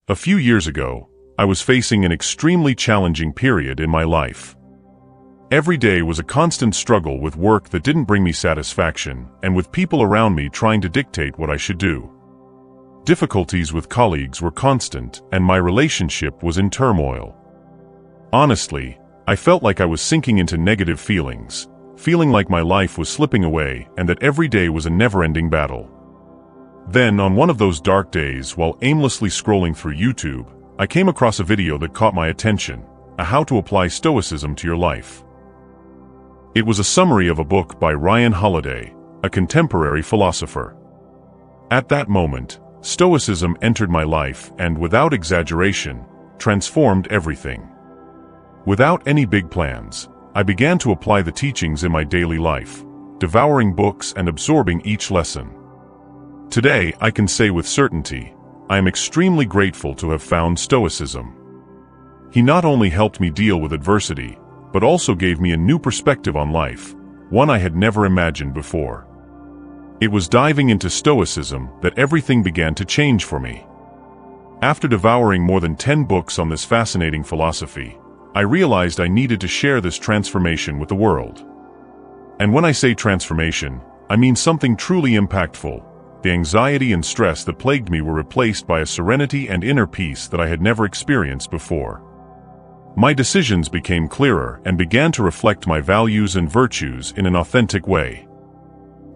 A few years ago, I was facing an extremely challenging period in my life. Every day was a constant struggle with work that didn't bring me satisfaction, and with people around me trying to dictate what I should do. Difficulties with colleagues were constant, and my relationship was in turmoil. Honestly, I felt like I was sinking into negative feelings, feeling like my life was slipping away and that every day was a never-ending battle. Then, on one of those dark days, while aimlessly scrolling through YouTube, I came across a video that caught my attention, How to Apply Stoicism to Your Life. It was a summary of a book by Ryan Holiday, a contemporary philosopher. At that moment, Stoicism entered my life and, without exaggeration, transformed everything. Without any big plans, I began to apply the teachings in my daily life, devouring books and absorbing each lesson. Today, I can say with certainty, I am extremely grateful to have found Stoicism. He not only helped me deal with adversity, but also gave me a new perspective on life, one I had never imagined before. It was diving into Stoicism that everything began to change for me. After devouring more than 10 books on this fascinating philosophy, I realized I needed to share this transformation with the world. And when I say transformation, I mean something truly impactful. The anxiety and stress that plagued me were replaced by a serenity and inner peace that I had never experienced before. My decisions became clearer and began to reflect my values and virtues in an authentic way.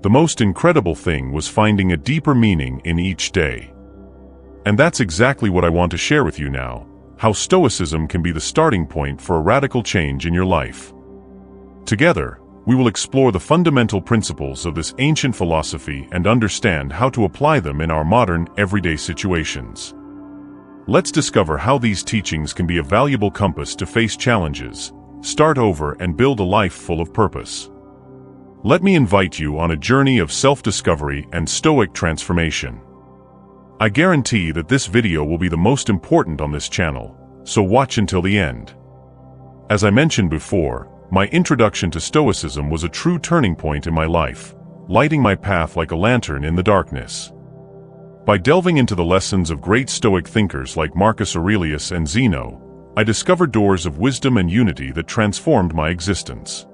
The most incredible thing was finding a deeper meaning in each day. And that's exactly what I want to share with you now, how Stoicism can be the starting point for a radical change in your life. Together, we will explore the fundamental principles of this ancient philosophy and understand how to apply them in our modern, everyday situations. Let's discover how these teachings can be a valuable compass to face challenges, start over, and build a life full of purpose. Let me invite you on a journey of self-discovery and Stoic transformation. I guarantee that this video will be the most important on this channel, so watch until the end. As I mentioned before, my introduction to Stoicism was a true turning point in my life, lighting my path like a lantern in the darkness. By delving into the lessons of great Stoic thinkers like Marcus Aurelius and Zeno, I discovered doors of wisdom and unity that transformed my existence.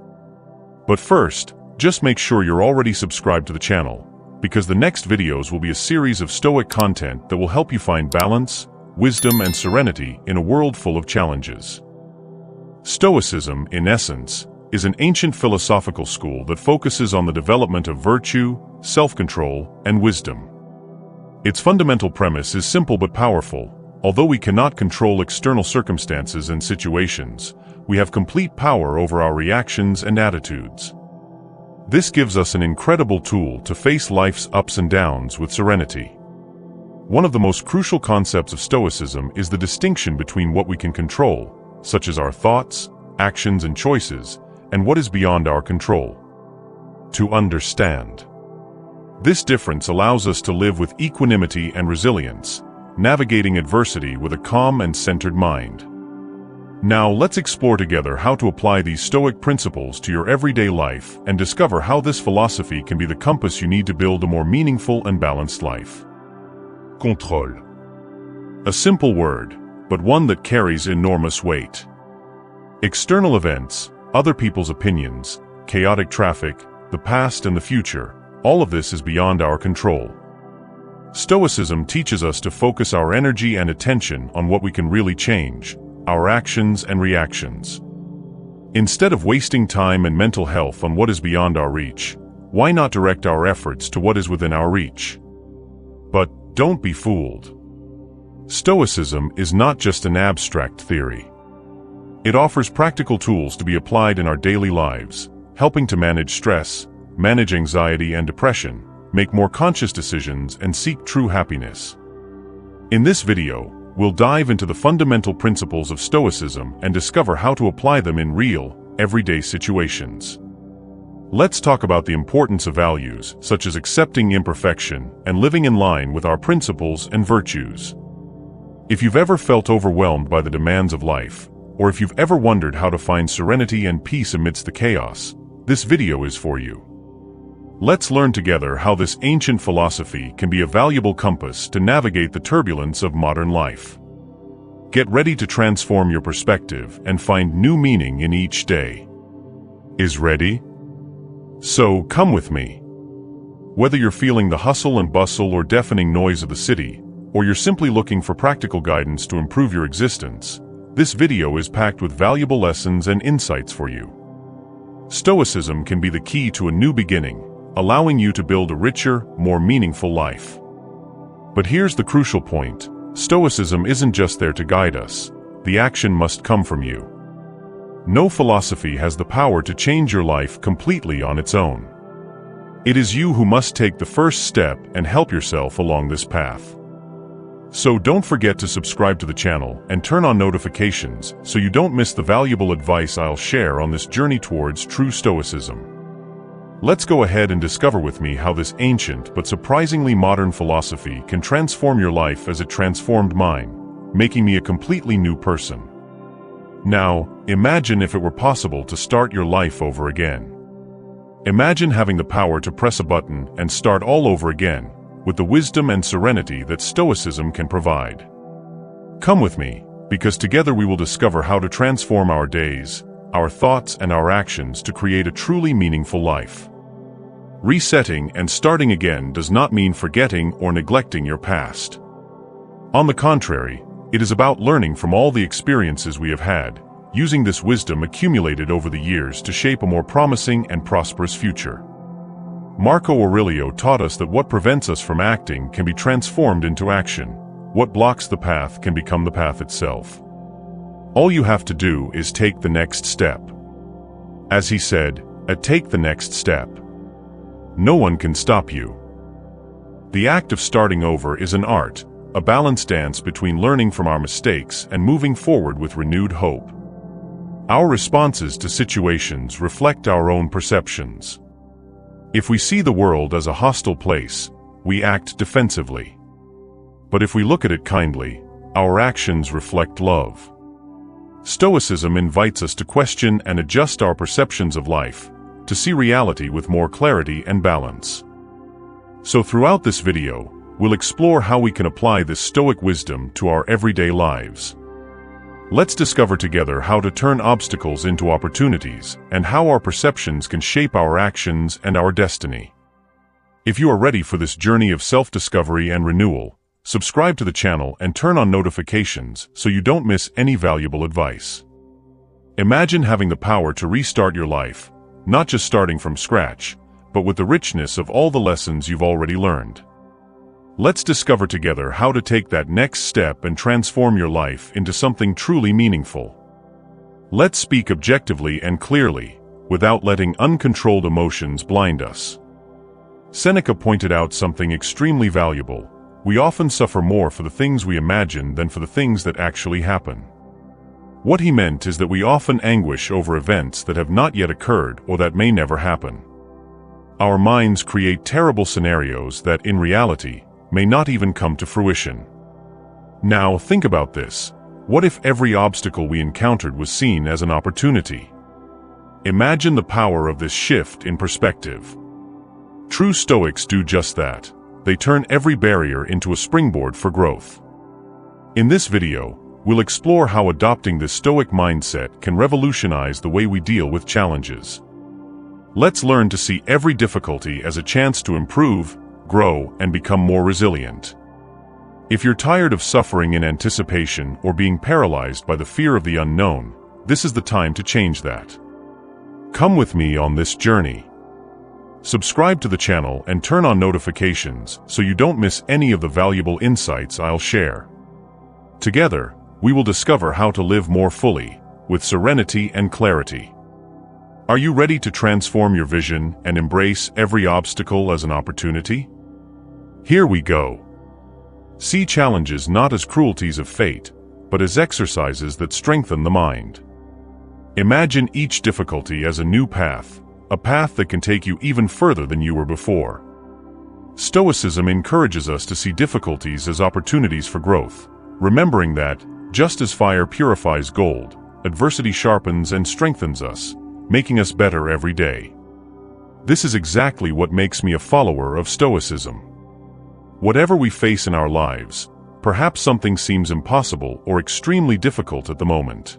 But first, just make sure you're already subscribed to the channel, because the next videos will be a series of Stoic content that will help you find balance, wisdom, and serenity in a world full of challenges. Stoicism, in essence, is an ancient philosophical school that focuses on the development of virtue, self-control, and wisdom. Its fundamental premise is simple but powerful. Although we cannot control external circumstances and situations, we have complete power over our reactions and attitudes. This gives us an incredible tool to face life's ups and downs with serenity. One of the most crucial concepts of Stoicism is the distinction between what we can control, such as our thoughts, actions, and choices, and what is beyond our control. To understand this difference allows us to live with equanimity and resilience, navigating adversity with a calm and centered mind. Now let's explore together how to apply these Stoic principles to your everyday life and discover how this philosophy can be the compass you need to build a more meaningful and balanced life. Contrôle. A simple word, but one that carries enormous weight. External events, other people's opinions, chaotic traffic, the past and the future, all of this is beyond our control. Stoicism teaches us to focus our energy and attention on what we can really change, our actions and reactions. Instead of wasting time and mental health on what is beyond our reach, why not direct our efforts to what is within our reach? But don't be fooled. Stoicism is not just an abstract theory. It offers practical tools to be applied in our daily lives, helping to manage stress, manage anxiety and depression, make more conscious decisions, and seek true happiness. In this video, we'll dive into the fundamental principles of Stoicism and discover how to apply them in real, everyday situations. Let's talk about the importance of values, such as accepting imperfection and living in line with our principles and virtues. If you've ever felt overwhelmed by the demands of life, or if you've ever wondered how to find serenity and peace amidst the chaos, this video is for you. Let's learn together how this ancient philosophy can be a valuable compass to navigate the turbulence of modern life. Get ready to transform your perspective and find new meaning in each day. Is ready? So, come with me. Whether you're feeling the hustle and bustle or deafening noise of the city, or you're simply looking for practical guidance to improve your existence, this video is packed with valuable lessons and insights for you. Stoicism can be the key to a new beginning, allowing you to build a richer, more meaningful life. But here's the crucial point. Stoicism isn't just there to guide us. The action must come from you. No philosophy has the power to change your life completely on its own. It is you who must take the first step and help yourself along this path. So don't forget to subscribe to the channel and turn on notifications so you don't miss the valuable advice I'll share on this journey towards true Stoicism. Let's go ahead and discover with me how this ancient but surprisingly modern philosophy can transform your life as it transformed mine, making me a completely new person. Now, imagine if it were possible to start your life over again. Imagine having the power to press a button and start all over again, with the wisdom and serenity that Stoicism can provide. Come with me, because together we will discover how to transform our days, our thoughts and our actions to create a truly meaningful life. Resetting and starting again does not mean forgetting or neglecting your past. On the contrary, it is about learning from all the experiences we have had, using this wisdom accumulated over the years to shape a more promising and prosperous future. Marcus Aurelius taught us that what prevents us from acting can be transformed into action. What blocks the path can become the path itself. All you have to do is take the next step. As he said, take the next step. No one can stop you. The act of starting over is an art, a balanced dance between learning from our mistakes and moving forward with renewed hope. Our responses to situations reflect our own perceptions. If we see the world as a hostile place, we act defensively. But if we look at it kindly, our actions reflect love. Stoicism invites us to question and adjust our perceptions of life, to see reality with more clarity and balance. So throughout this video, we'll explore how we can apply this Stoic wisdom to our everyday lives. Let's discover together how to turn obstacles into opportunities and how our perceptions can shape our actions and our destiny. If you are ready for this journey of self-discovery and renewal, subscribe to the channel and turn on notifications so you don't miss any valuable advice. Imagine having the power to restart your life, not just starting from scratch, but with the richness of all the lessons you've already learned. Let's discover together how to take that next step and transform your life into something truly meaningful. Let's speak objectively and clearly, without letting uncontrolled emotions blind us. Seneca pointed out something extremely valuable. We often suffer more for the things we imagine than for the things that actually happen. What he meant is that we often anguish over events that have not yet occurred or that may never happen. Our minds create terrible scenarios that, in reality, may not even come to fruition. Now, think about this. What if every obstacle we encountered was seen as an opportunity? Imagine the power of this shift in perspective. True Stoics do just that. They turn every barrier into a springboard for growth. In this video, we'll explore how adopting this Stoic mindset can revolutionize the way we deal with challenges. Let's learn to see every difficulty as a chance to improve, grow, and become more resilient. If you're tired of suffering in anticipation or being paralyzed by the fear of the unknown, this is the time to change that. Come with me on this journey. Subscribe to the channel and turn on notifications so you don't miss any of the valuable insights I'll share. Together, we will discover how to live more fully, with serenity and clarity. Are you ready to transform your vision and embrace every obstacle as an opportunity? Here we go. See challenges not as cruelties of fate, but as exercises that strengthen the mind. Imagine each difficulty as a new path, a path that can take you even further than you were before. Stoicism encourages us to see difficulties as opportunities for growth, remembering that, just as fire purifies gold, adversity sharpens and strengthens us, making us better every day. This is exactly what makes me a follower of Stoicism. Whatever we face in our lives, perhaps something seems impossible or extremely difficult at the moment.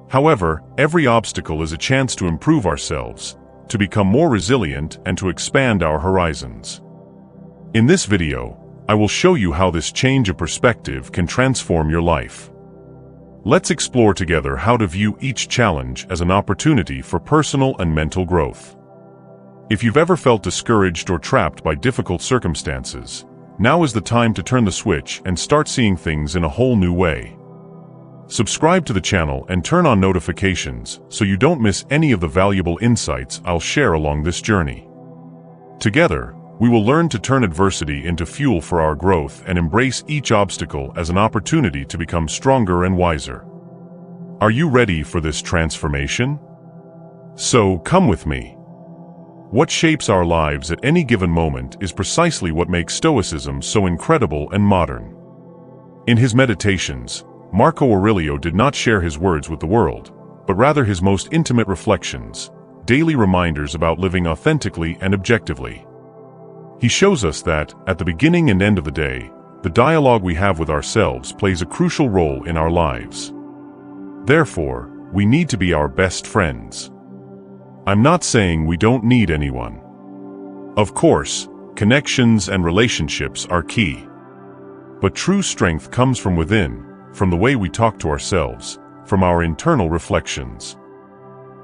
However, every obstacle is a chance to improve ourselves, to become more resilient and to expand our horizons. In this video, I will show you how this change of perspective can transform your life. Let's explore together how to view each challenge as an opportunity for personal and mental growth. If you've ever felt discouraged or trapped by difficult circumstances, now is the time to turn the switch and start seeing things in a whole new way. Subscribe to the channel and turn on notifications so you don't miss any of the valuable insights I'll share along this journey. Together, we will learn to turn adversity into fuel for our growth and embrace each obstacle as an opportunity to become stronger and wiser. Are you ready for this transformation? So, come with me. What shapes our lives at any given moment is precisely what makes Stoicism so incredible and modern. In his meditations, Marcus Aurelius did not share his words with the world, but rather his most intimate reflections, daily reminders about living authentically and objectively. He shows us that, at the beginning and end of the day, the dialogue we have with ourselves plays a crucial role in our lives. Therefore, we need to be our best friends. I'm not saying we don't need anyone. Of course, connections and relationships are key. But true strength comes from within, from the way we talk to ourselves, from our internal reflections.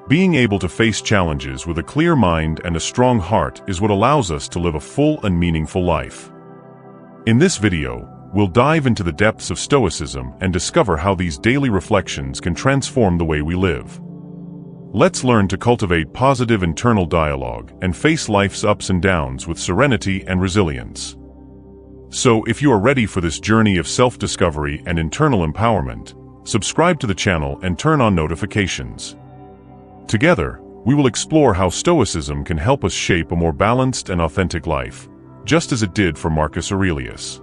Being able to face challenges with a clear mind and a strong heart is what allows us to live a full and meaningful life. In this video, we'll dive into the depths of Stoicism and discover how these daily reflections can transform the way we live. Let's learn to cultivate positive internal dialogue and face life's ups and downs with serenity and resilience. So, if you are ready for this journey of self-discovery and internal empowerment, subscribe to the channel and turn on notifications. Together, we will explore how Stoicism can help us shape a more balanced and authentic life, just as it did for Marcus Aurelius.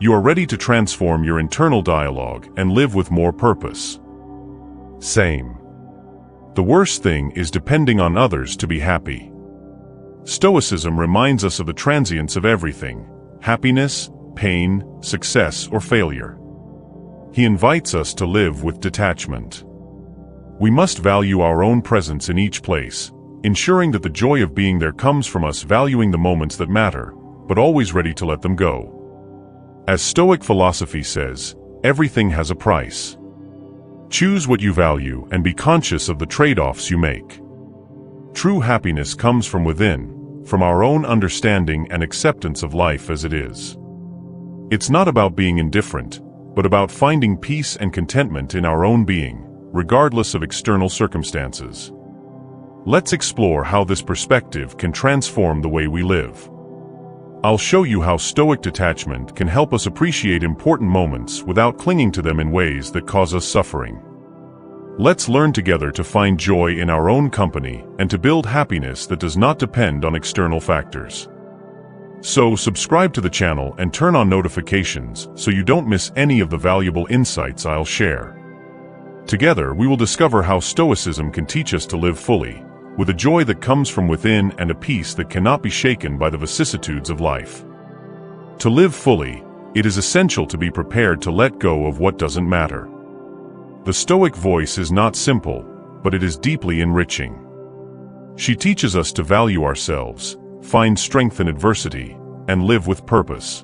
You are ready to transform your internal dialogue and live with more purpose. Same. The worst thing is depending on others to be happy. Stoicism reminds us of the transience of everything: happiness, pain, success, or failure. He invites us to live with detachment. We must value our own presence in each place, ensuring that the joy of being there comes from us valuing the moments that matter, but always ready to let them go. As Stoic philosophy says, everything has a price. Choose what you value and be conscious of the trade-offs you make. True happiness comes from within, from our own understanding and acceptance of life as it is. It's not about being indifferent, but about finding peace and contentment in our own being, regardless of external circumstances. Let's explore how this perspective can transform the way we live. I'll show you how Stoic detachment can help us appreciate important moments without clinging to them in ways that cause us suffering. Let's learn together to find joy in our own company and to build happiness that does not depend on external factors. So, subscribe to the channel and turn on notifications so you don't miss any of the valuable insights I'll share. Together, we will discover how Stoicism can teach us to live fully, with a joy that comes from within and a peace that cannot be shaken by the vicissitudes of life. To live fully, it is essential to be prepared to let go of what doesn't matter. The Stoic voice is not simple, but it is deeply enriching. She teaches us to value ourselves, find strength in adversity, and live with purpose.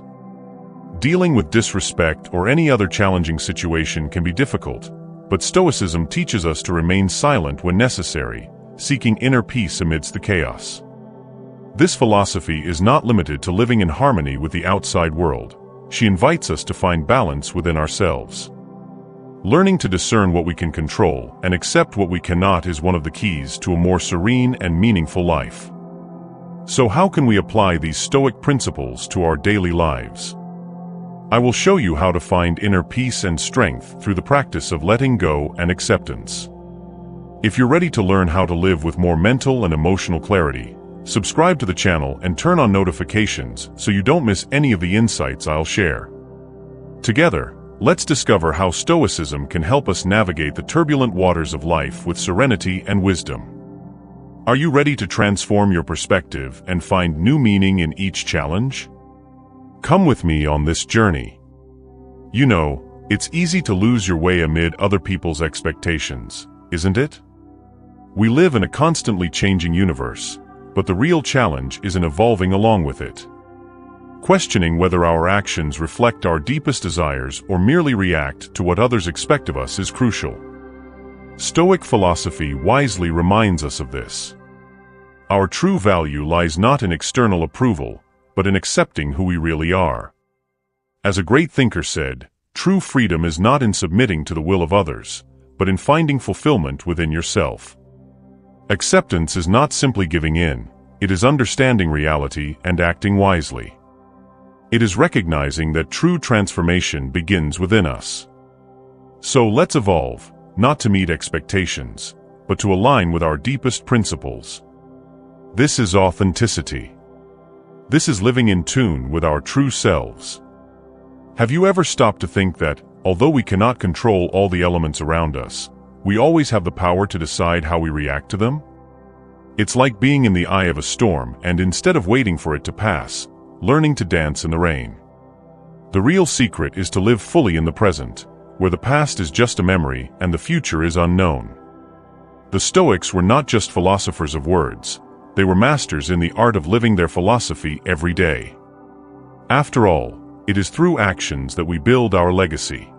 Dealing with disrespect or any other challenging situation can be difficult, but Stoicism teaches us to remain silent when necessary, seeking inner peace amidst the chaos. This philosophy is not limited to living in harmony with the outside world. She invites us to find balance within ourselves. Learning to discern what we can control and accept what we cannot is one of the keys to a more serene and meaningful life. So how can we apply these Stoic principles to our daily lives? I will show you how to find inner peace and strength through the practice of letting go and acceptance. If you're ready to learn how to live with more mental and emotional clarity, subscribe to the channel and turn on notifications so you don't miss any of the insights I'll share. Together, let's discover how Stoicism can help us navigate the turbulent waters of life with serenity and wisdom. Are you ready to transform your perspective and find new meaning in each challenge? Come with me on this journey. You know, it's easy to lose your way amid other people's expectations, isn't it? We live in a constantly changing universe, but the real challenge is in evolving along with it. Questioning whether our actions reflect our deepest desires or merely react to what others expect of us is crucial. Stoic philosophy wisely reminds us of this. Our true value lies not in external approval, but in accepting who we really are. As a great thinker said, true freedom is not in submitting to the will of others, but in finding fulfillment within yourself. Acceptance is not simply giving in, it is understanding reality and acting wisely. It is recognizing that true transformation begins within us. So let's evolve, not to meet expectations, but to align with our deepest principles. This is authenticity. This is living in tune with our true selves. Have you ever stopped to think that, although we cannot control all the elements around us, we always have the power to decide how we react to them? It's like being in the eye of a storm and instead of waiting for it to pass, learning to dance in the rain. The real secret is to live fully in the present, where the past is just a memory and the future is unknown. The Stoics were not just philosophers of words, they were masters in the art of living their philosophy every day. After all, it is through actions that we build our legacy.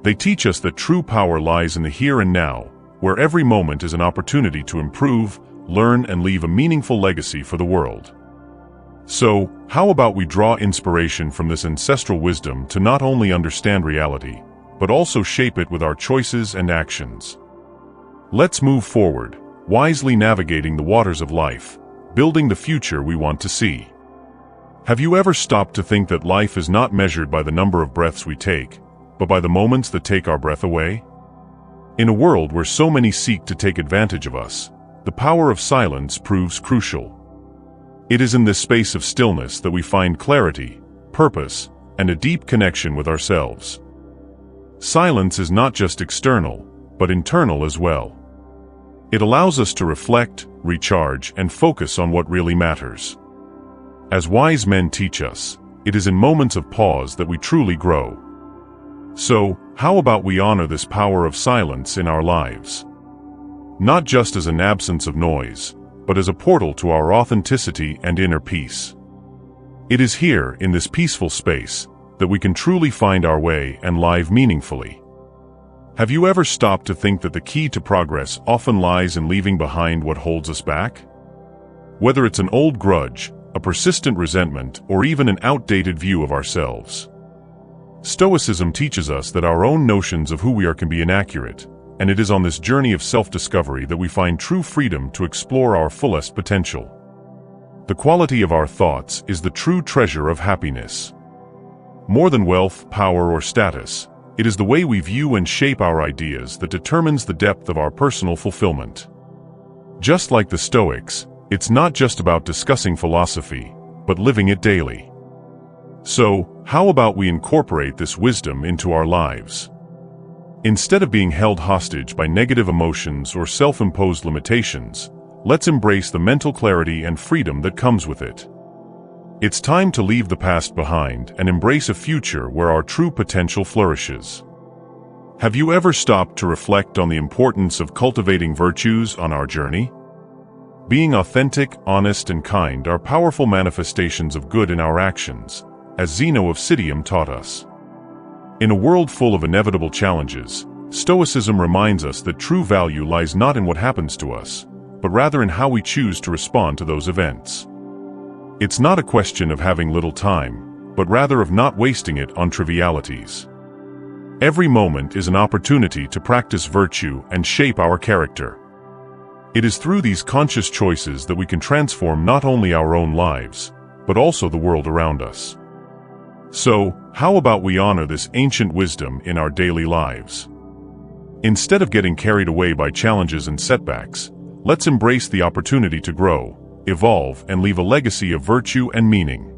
They teach us that true power lies in the here and now, where every moment is an opportunity to improve, learn, and leave a meaningful legacy for the world. So, how about we draw inspiration from this ancestral wisdom to not only understand reality, but also shape it with our choices and actions? Let's move forward, wisely navigating the waters of life, building the future we want to see. Have you ever stopped to think that life is not measured by the number of breaths we take, but by the moments that take our breath away? In a world where so many seek to take advantage of us, the power of silence proves crucial. It is in this space of stillness that we find clarity, purpose, and a deep connection with ourselves. Silence is not just external, but internal as well. It allows us to reflect, recharge, and focus on what really matters. As wise men teach us, it is in moments of pause that we truly grow. So, how about we honor this power of silence in our lives? Not just as an absence of noise, but as a portal to our authenticity and inner peace. It is here, in this peaceful space, that we can truly find our way and live meaningfully. Have you ever stopped to think that the key to progress often lies in leaving behind what holds us back? Whether it's an old grudge, a persistent resentment, or even an outdated view of ourselves. Stoicism teaches us that our own notions of who we are can be inaccurate, and it is on this journey of self-discovery that we find true freedom to explore our fullest potential. The quality of our thoughts is the true treasure of happiness. More than wealth, power, or status, it is the way we view and shape our ideas that determines the depth of our personal fulfillment. Just like the Stoics, it's not just about discussing philosophy, but living it daily. So, how about we incorporate this wisdom into our lives? Instead of being held hostage by negative emotions or self-imposed limitations, let's embrace the mental clarity and freedom that comes with it. It's time to leave the past behind and embrace a future where our true potential flourishes. Have you ever stopped to reflect on the importance of cultivating virtues on our journey? Being authentic, honest, and kind are powerful manifestations of good in our actions, as Zeno of Citium taught us. In a world full of inevitable challenges, Stoicism reminds us that true value lies not in what happens to us, but rather in how we choose to respond to those events. It's not a question of having little time, but rather of not wasting it on trivialities. Every moment is an opportunity to practice virtue and shape our character. It is through these conscious choices that we can transform not only our own lives, but also the world around us. So, how about we honor this ancient wisdom in our daily lives? Instead of getting carried away by challenges and setbacks, let's embrace the opportunity to grow, evolve, and leave a legacy of virtue and meaning.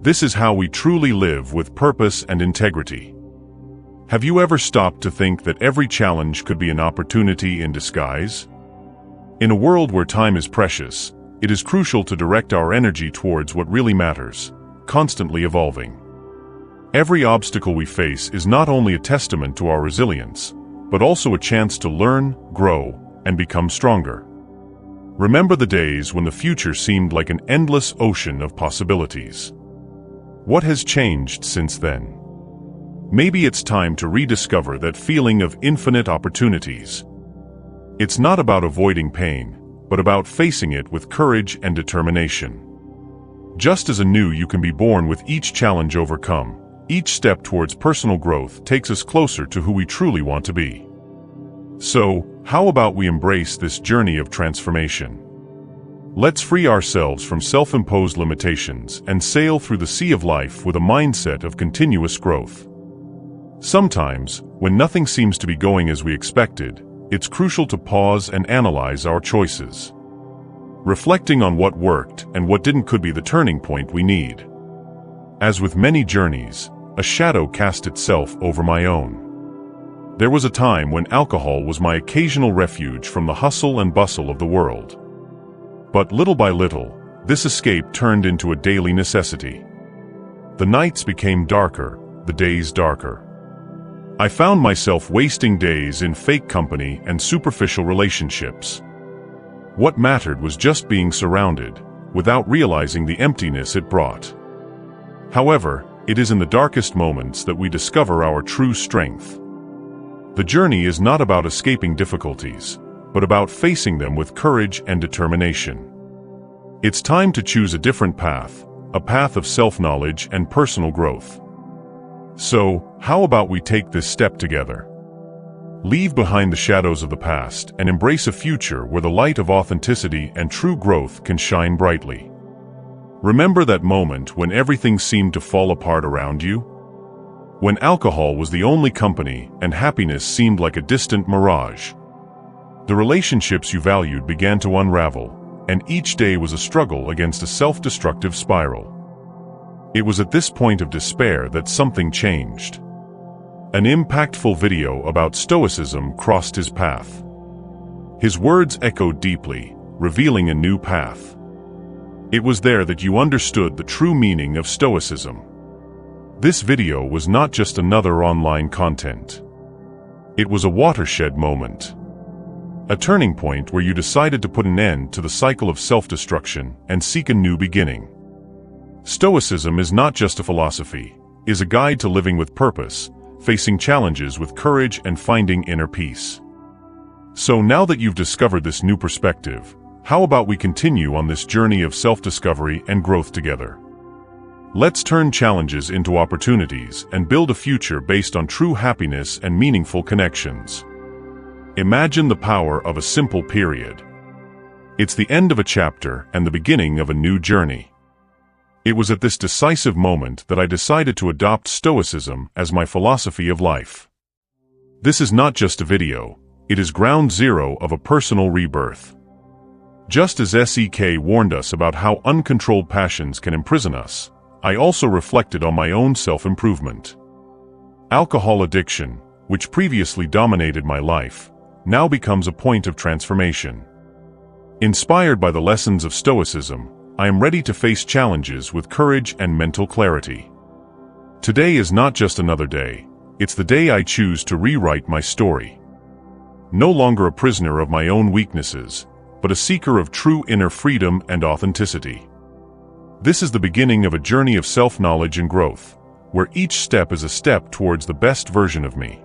This is how we truly live with purpose and integrity. Have you ever stopped to think that every challenge could be an opportunity in disguise? In a world where time is precious, it is crucial to direct our energy towards what really matters, constantly evolving. Every obstacle we face is not only a testament to our resilience, but also a chance to learn, grow, and become stronger. Remember the days when the future seemed like an endless ocean of possibilities. What has changed since then? Maybe it's time to rediscover that feeling of infinite opportunities. It's not about avoiding pain, but about facing it with courage and determination. Just as anew you can be born with each challenge overcome, each step towards personal growth takes us closer to who we truly want to be. So, how about we embrace this journey of transformation? Let's free ourselves from self-imposed limitations and sail through the sea of life with a mindset of continuous growth. Sometimes, when nothing seems to be going as we expected, it's crucial to pause and analyze our choices. Reflecting on what worked and what didn't could be the turning point we need. As with many journeys, a shadow cast itself over my own. There was a time when alcohol was my occasional refuge from the hustle and bustle of the world. But little by little, this escape turned into a daily necessity. The nights became darker, the days darker. I found myself wasting days in fake company and superficial relationships. What mattered was just being surrounded, without realizing the emptiness it brought. However, it is in the darkest moments that we discover our true strength. The journey is not about escaping difficulties, but about facing them with courage and determination. It's time to choose a different path, a path of self-knowledge and personal growth. So, how about we take this step together? Leave behind the shadows of the past and embrace a future where the light of authenticity and true growth can shine brightly. Remember that moment when everything seemed to fall apart around you? When alcohol was the only company and happiness seemed like a distant mirage. The relationships you valued began to unravel, and each day was a struggle against a self-destructive spiral. It was at this point of despair that something changed. An impactful video about Stoicism crossed his path. His words echoed deeply, revealing a new path. It was there that you understood the true meaning of Stoicism. This video was not just another online content. It was a watershed moment. A turning point where you decided to put an end to the cycle of self-destruction and seek a new beginning. Stoicism is not just a philosophy, it is a guide to living with purpose, facing challenges with courage and finding inner peace. So now that you've discovered this new perspective, how about we continue on this journey of self-discovery and growth together? Let's turn challenges into opportunities and build a future based on true happiness and meaningful connections. Imagine the power of a simple period. It's the end of a chapter and the beginning of a new journey. It was at this decisive moment that I decided to adopt Stoicism as my philosophy of life. This is not just a video, it is ground zero of a personal rebirth. Just as SEK warned us about how uncontrolled passions can imprison us, I also reflected on my own self-improvement. Alcohol addiction, which previously dominated my life, now becomes a point of transformation. Inspired by the lessons of Stoicism, I am ready to face challenges with courage and mental clarity. Today is not just another day, it's the day I choose to rewrite my story. No longer a prisoner of my own weaknesses, but a seeker of true inner freedom and authenticity. This is the beginning of a journey of self-knowledge and growth, where each step is a step towards the best version of me.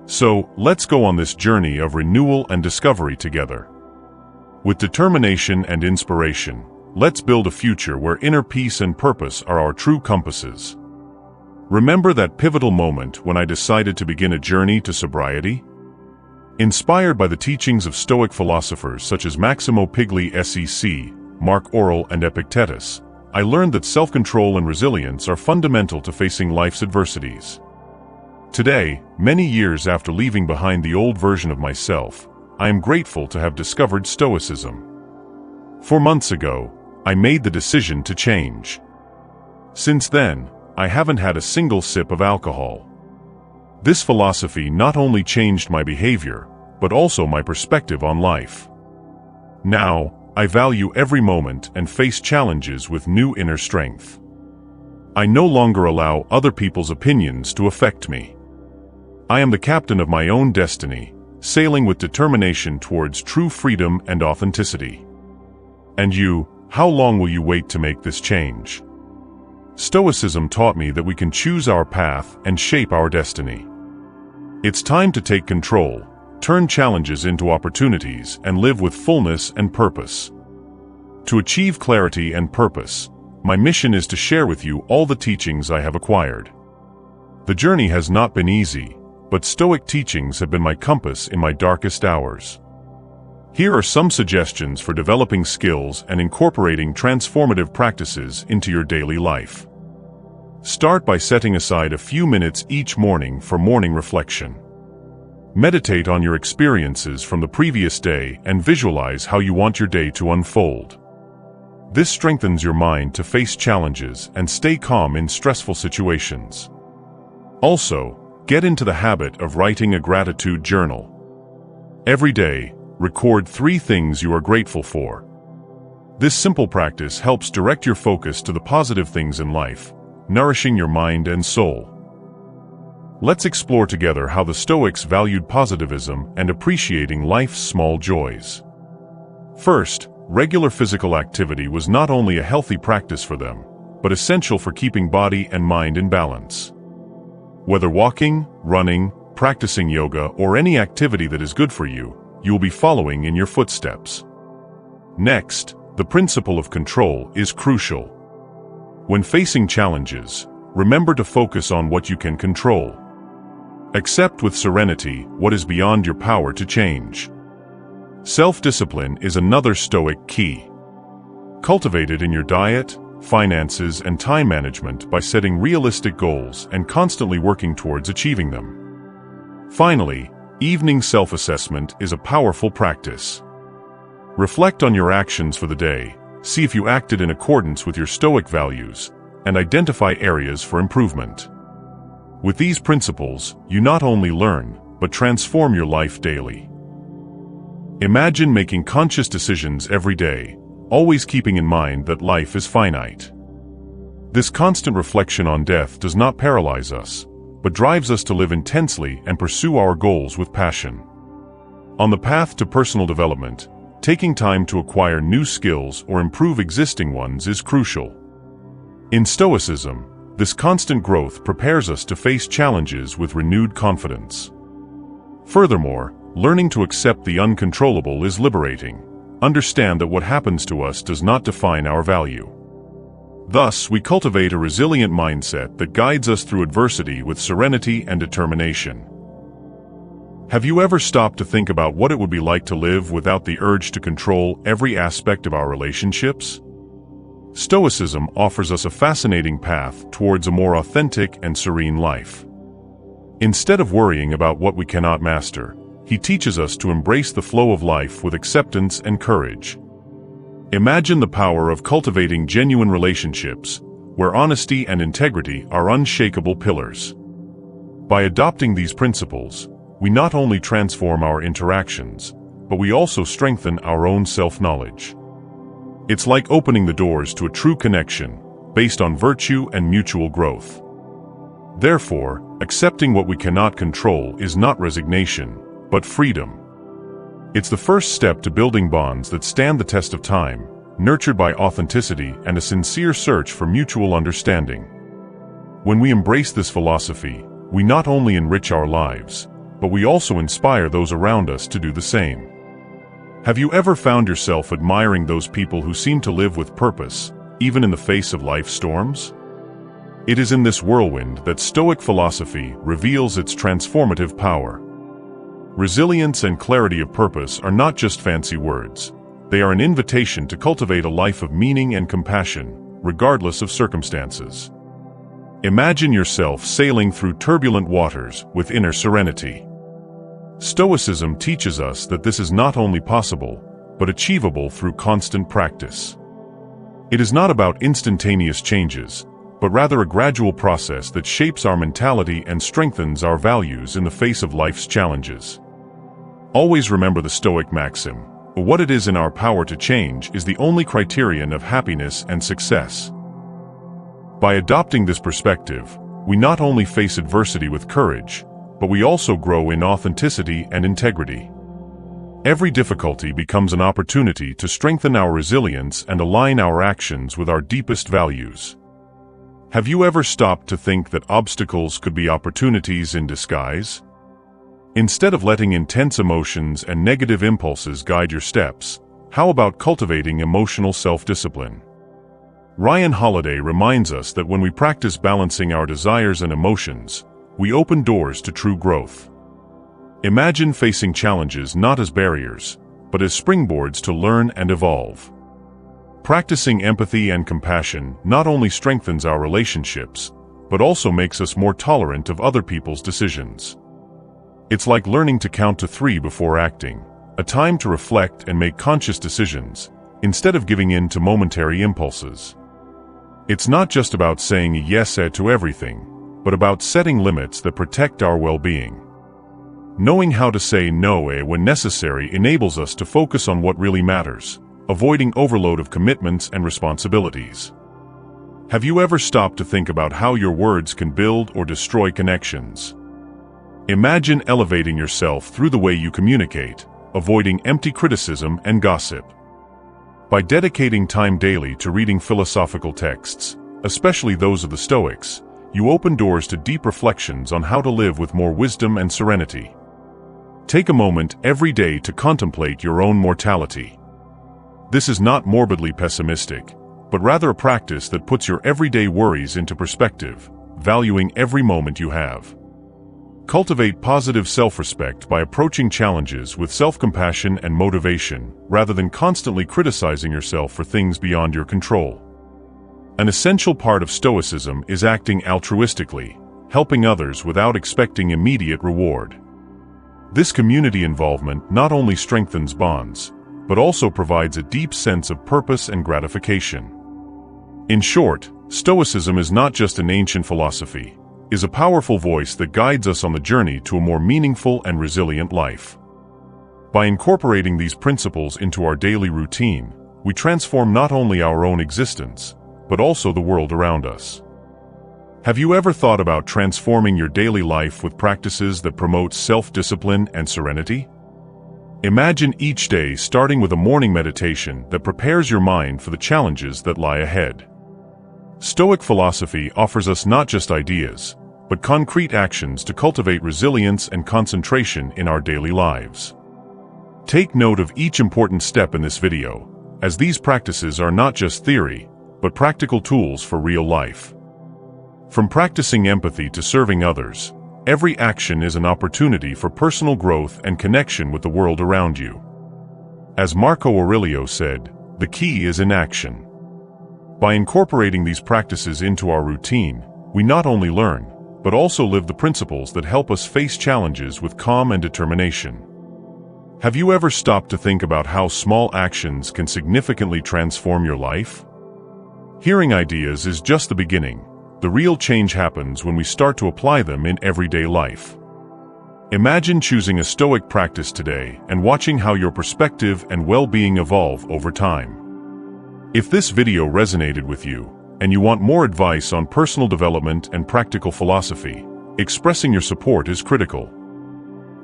So, let's go on this journey of renewal and discovery together. With determination and inspiration, let's build a future where inner peace and purpose are our true compasses. Remember that pivotal moment when I decided to begin a journey to sobriety? Inspired by the teachings of Stoic philosophers such as Maximo Pigli SEC, Marcus Aurelius and Epictetus, I learned that self-control and resilience are fundamental to facing life's adversities. Today, many years after leaving behind the old version of myself, I am grateful to have discovered Stoicism. 4 months ago, I made the decision to change. Since then, I haven't had a single sip of alcohol. This philosophy not only changed my behavior, but also my perspective on life. Now, I value every moment and face challenges with new inner strength. I no longer allow other people's opinions to affect me. I am the captain of my own destiny, sailing with determination towards true freedom and authenticity. And you, how long will you wait to make this change? Stoicism taught me that we can choose our path and shape our destiny. It's time to take control, turn challenges into opportunities, and live with fullness and purpose. To achieve clarity and purpose, my mission is to share with you all the teachings I have acquired. The journey has not been easy, but Stoic teachings have been my compass in my darkest hours. Here are some suggestions for developing skills and incorporating transformative practices into your daily life. Start by setting aside a few minutes each morning for morning reflection. Meditate on your experiences from the previous day and visualize how you want your day to unfold. This strengthens your mind to face challenges and stay calm in stressful situations. Also, get into the habit of writing a gratitude journal. Every day, record 3 things you are grateful for. This simple practice helps direct your focus to the positive things in life, nourishing your mind and soul. Let's explore together how the Stoics valued positivism and appreciating life's small joys. First, regular physical activity was not only a healthy practice for them, but essential for keeping body and mind in balance. Whether walking, running, practicing yoga, or any activity that is good for you, you will be following in your footsteps. Next, the principle of control is crucial. When facing challenges, remember to focus on what you can control. Accept with serenity what is beyond your power to change. Self-discipline is another Stoic key. Cultivate it in your diet, finances, and time management by setting realistic goals and constantly working towards achieving them. Finally, evening self-assessment is a powerful practice. Reflect on your actions for the day, see if you acted in accordance with your Stoic values, and identify areas for improvement. With these principles, you not only learn, but transform your life daily. Imagine making conscious decisions every day, always keeping in mind that life is finite. This constant reflection on death does not paralyze us, but drives us to live intensely and pursue our goals with passion. On the path to personal development, taking time to acquire new skills or improve existing ones is crucial. In Stoicism, this constant growth prepares us to face challenges with renewed confidence. Furthermore, learning to accept the uncontrollable is liberating. Understand that what happens to us does not define our value. Thus, we cultivate a resilient mindset that guides us through adversity with serenity and determination. Have you ever stopped to think about what it would be like to live without the urge to control every aspect of our relationships? Stoicism offers us a fascinating path towards a more authentic and serene life. Instead of worrying about what we cannot master, he teaches us to embrace the flow of life with acceptance and courage. Imagine the power of cultivating genuine relationships, where honesty and integrity are unshakable pillars. By adopting these principles, we not only transform our interactions, but we also strengthen our own self-knowledge. It's like opening the doors to a true connection, based on virtue and mutual growth. Therefore, accepting what we cannot control is not resignation, but freedom. It's the first step to building bonds that stand the test of time, nurtured by authenticity and a sincere search for mutual understanding. When we embrace this philosophy, we not only enrich our lives, but we also inspire those around us to do the same. Have you ever found yourself admiring those people who seem to live with purpose, even in the face of life's storms? It is in this whirlwind that Stoic philosophy reveals its transformative power. Resilience and clarity of purpose are not just fancy words. They are an invitation to cultivate a life of meaning and compassion, regardless of circumstances. Imagine yourself sailing through turbulent waters with inner serenity. Stoicism teaches us that this is not only possible, but achievable through constant practice. It is not about instantaneous changes, but rather a gradual process that shapes our mentality and strengthens our values in the face of life's challenges. Always remember the Stoic maxim: what it is in our power to change is the only criterion of happiness and success. By adopting this perspective, we not only face adversity with courage, but we also grow in authenticity and integrity. Every difficulty becomes an opportunity to strengthen our resilience and align our actions with our deepest values. Have you ever stopped to think that obstacles could be opportunities in disguise? Instead of letting intense emotions and negative impulses guide your steps, how about cultivating emotional self-discipline? Ryan Holiday reminds us that when we practice balancing our desires and emotions, we open doors to true growth. Imagine facing challenges not as barriers, but as springboards to learn and evolve. Practicing empathy and compassion not only strengthens our relationships, but also makes us more tolerant of other people's decisions. It's like learning to count to 3 before acting, a time to reflect and make conscious decisions, instead of giving in to momentary impulses. It's not just about saying a yes to everything, but about setting limits that protect our well-being. Knowing how to say no when necessary enables us to focus on what really matters, avoiding overload of commitments and responsibilities. Have you ever stopped to think about how your words can build or destroy connections? Imagine elevating yourself through the way you communicate, avoiding empty criticism and gossip. By dedicating time daily to reading philosophical texts, especially those of the Stoics, you open doors to deep reflections on how to live with more wisdom and serenity. Take a moment every day to contemplate your own mortality. This is not morbidly pessimistic, but rather a practice that puts your everyday worries into perspective, valuing every moment you have. Cultivate positive self-respect by approaching challenges with self-compassion and motivation, rather than constantly criticizing yourself for things beyond your control. An essential part of Stoicism is acting altruistically, helping others without expecting immediate reward. This community involvement not only strengthens bonds, but also provides a deep sense of purpose and gratification. In short, Stoicism is not just an ancient philosophy, it is a powerful voice that guides us on the journey to a more meaningful and resilient life. By incorporating these principles into our daily routine, we transform not only our own existence, but also the world around us. Have you ever thought about transforming your daily life with practices that promote self-discipline and serenity? Imagine each day starting with a morning meditation that prepares your mind for the challenges that lie ahead. Stoic philosophy offers us not just ideas, but concrete actions to cultivate resilience and concentration in our daily lives. Take note of each important step in this video, as these practices are not just theory, but practical tools for real life. From practicing empathy to serving others, every action is an opportunity for personal growth and connection with the world around you. As Marcus Aurelius said, the key is in action. By incorporating these practices into our routine, we not only learn, but also live the principles that help us face challenges with calm and determination. Have you ever stopped to think about how small actions can significantly transform your life? Hearing ideas is just the beginning. The real change happens when we start to apply them in everyday life. Imagine choosing a Stoic practice today and watching how your perspective and well-being evolve over time. If this video resonated with you, and you want more advice on personal development and practical philosophy, expressing your support is critical.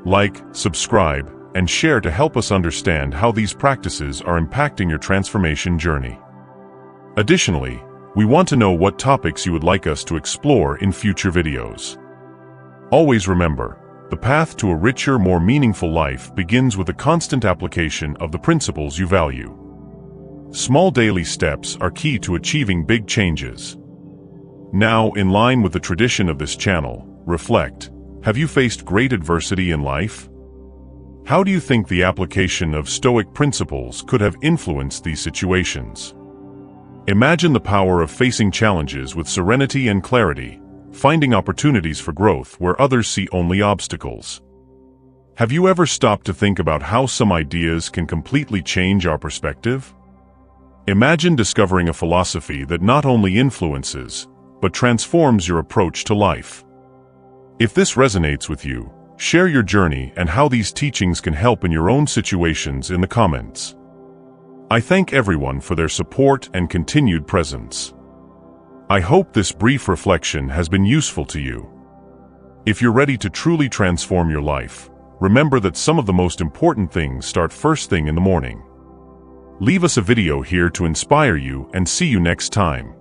Like, subscribe, and share to help us understand how these practices are impacting your transformation journey. Additionally, we want to know what topics you would like us to explore in future videos. Always remember, the path to a richer, more meaningful life begins with a constant application of the principles you value. Small daily steps are key to achieving big changes. Now, in line with the tradition of this channel, reflect. Have you faced great adversity in life? How do you think the application of Stoic principles could have influenced these situations? Imagine the power of facing challenges with serenity and clarity, finding opportunities for growth where others see only obstacles. Have you ever stopped to think about how some ideas can completely change our perspective? Imagine discovering a philosophy that not only influences, but transforms your approach to life. If this resonates with you, share your journey and how these teachings can help in your own situations in the comments. I thank everyone for their support and continued presence. I hope this brief reflection has been useful to you. If you're ready to truly transform your life, remember that some of the most important things start first thing in the morning. Leave us a video here to inspire you, and see you next time.